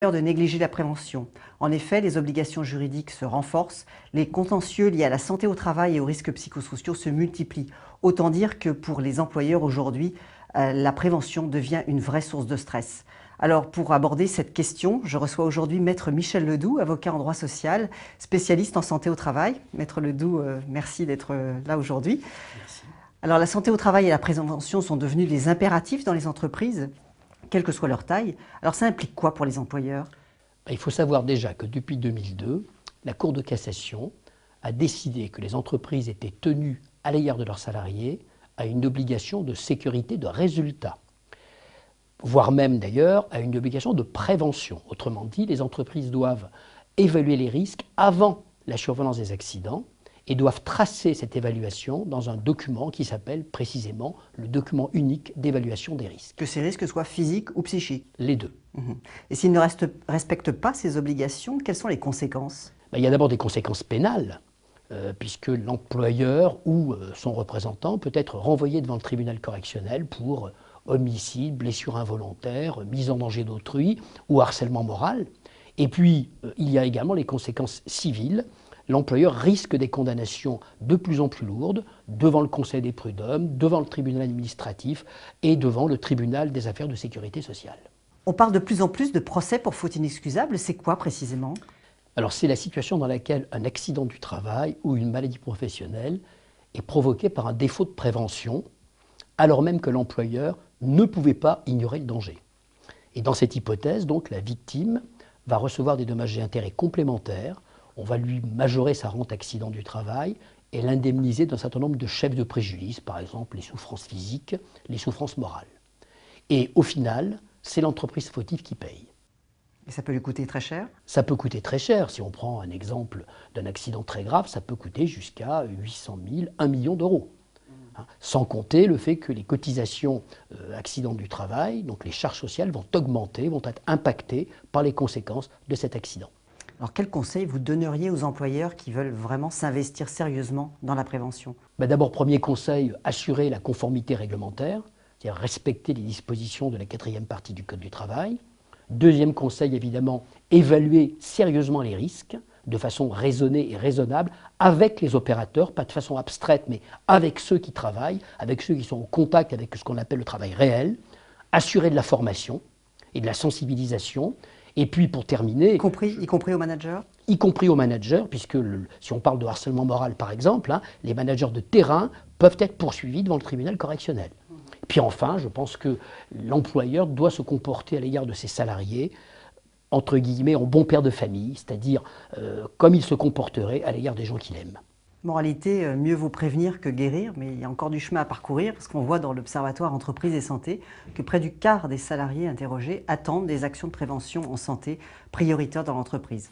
de négliger la prévention. En effet, les obligations juridiques se renforcent, les contentieux liés à la santé au travail et aux risques psychosociaux se multiplient. Autant dire que pour les employeurs aujourd'hui, la prévention devient une vraie source de stress. Alors pour aborder cette question, je reçois aujourd'hui Maître Michel Ledoux, avocat en droit social, spécialiste en santé au travail. Maître Ledoux, merci d'être là aujourd'hui. Merci. Alors la santé au travail et la prévention sont devenus des impératifs dans les entreprises, quelle que soit leur taille. Alors ça implique quoi pour les employeurs? Il faut savoir déjà que depuis 2002, la Cour de cassation a décidé que les entreprises étaient tenues à l'égard de leurs salariés à une obligation de sécurité de résultat, voire même d'ailleurs à une obligation de prévention. Autrement dit, les entreprises doivent évaluer les risques avant la survenance des accidents et doivent tracer cette évaluation dans un document qui s'appelle précisément le document unique d'évaluation des risques. Que ces risques soient physiques ou psychiques? Les deux. Et s'ils ne respectent pas ces obligations, quelles sont les conséquences? Il y a d'abord des conséquences pénales, puisque l'employeur ou son représentant peut être renvoyé devant le tribunal correctionnel pour homicide, blessure involontaire, mise en danger d'autrui ou harcèlement moral. Et puis, il y a également les conséquences civiles. L'employeur risque des condamnations de plus en plus lourdes devant le Conseil des prud'hommes, devant le tribunal administratif et devant le tribunal des affaires de sécurité sociale. On parle de plus en plus de procès pour faute inexcusable. C'est quoi précisément? Alors c'est la situation dans laquelle un accident du travail ou une maladie professionnelle est provoqué par un défaut de prévention, alors même que l'employeur ne pouvait pas ignorer le danger. Et dans cette hypothèse, donc, la victime va recevoir des dommages et intérêts complémentaires. On va lui majorer sa rente accident du travail et l'indemniser d'un certain nombre de chefs de préjudice, par exemple les souffrances physiques, les souffrances morales. Et au final, c'est l'entreprise fautive qui paye. Et ça peut lui coûter très cher? Ça peut coûter très cher. Si on prend un exemple d'un accident très grave, ça peut coûter jusqu'à 800 000, 1 million d'euros. Sans compter le fait que les cotisations accident du travail, donc les charges sociales, vont augmenter, vont être impactées par les conséquences de cet accident. Alors quel conseil vous donneriez aux employeurs qui veulent vraiment s'investir sérieusement dans la prévention? D'abord, premier conseil, assurer la conformité réglementaire, c'est-à-dire respecter les dispositions de la 4e partie du Code du travail. Deuxième conseil, évidemment, évaluer sérieusement les risques de façon raisonnée et raisonnable avec les opérateurs, pas de façon abstraite, mais avec ceux qui travaillent, avec ceux qui sont en contact avec ce qu'on appelle le travail réel. Assurer de la formation et de la sensibilisation. Et puis, pour terminer... Y compris aux managers? Y compris aux managers, puisque si on parle de harcèlement moral, par exemple, les managers de terrain peuvent être poursuivis devant le tribunal correctionnel. Et puis enfin, je pense que l'employeur doit se comporter à l'égard de ses salariés, entre guillemets, en bon père de famille, c'est-à-dire comme il se comporterait à l'égard des gens qu'il aime. Moralité, mieux vaut prévenir que guérir, mais il y a encore du chemin à parcourir, parce qu'on voit dans l'Observatoire Entreprise et Santé que près du quart des salariés interrogés attendent des actions de prévention en santé prioritaires dans l'entreprise.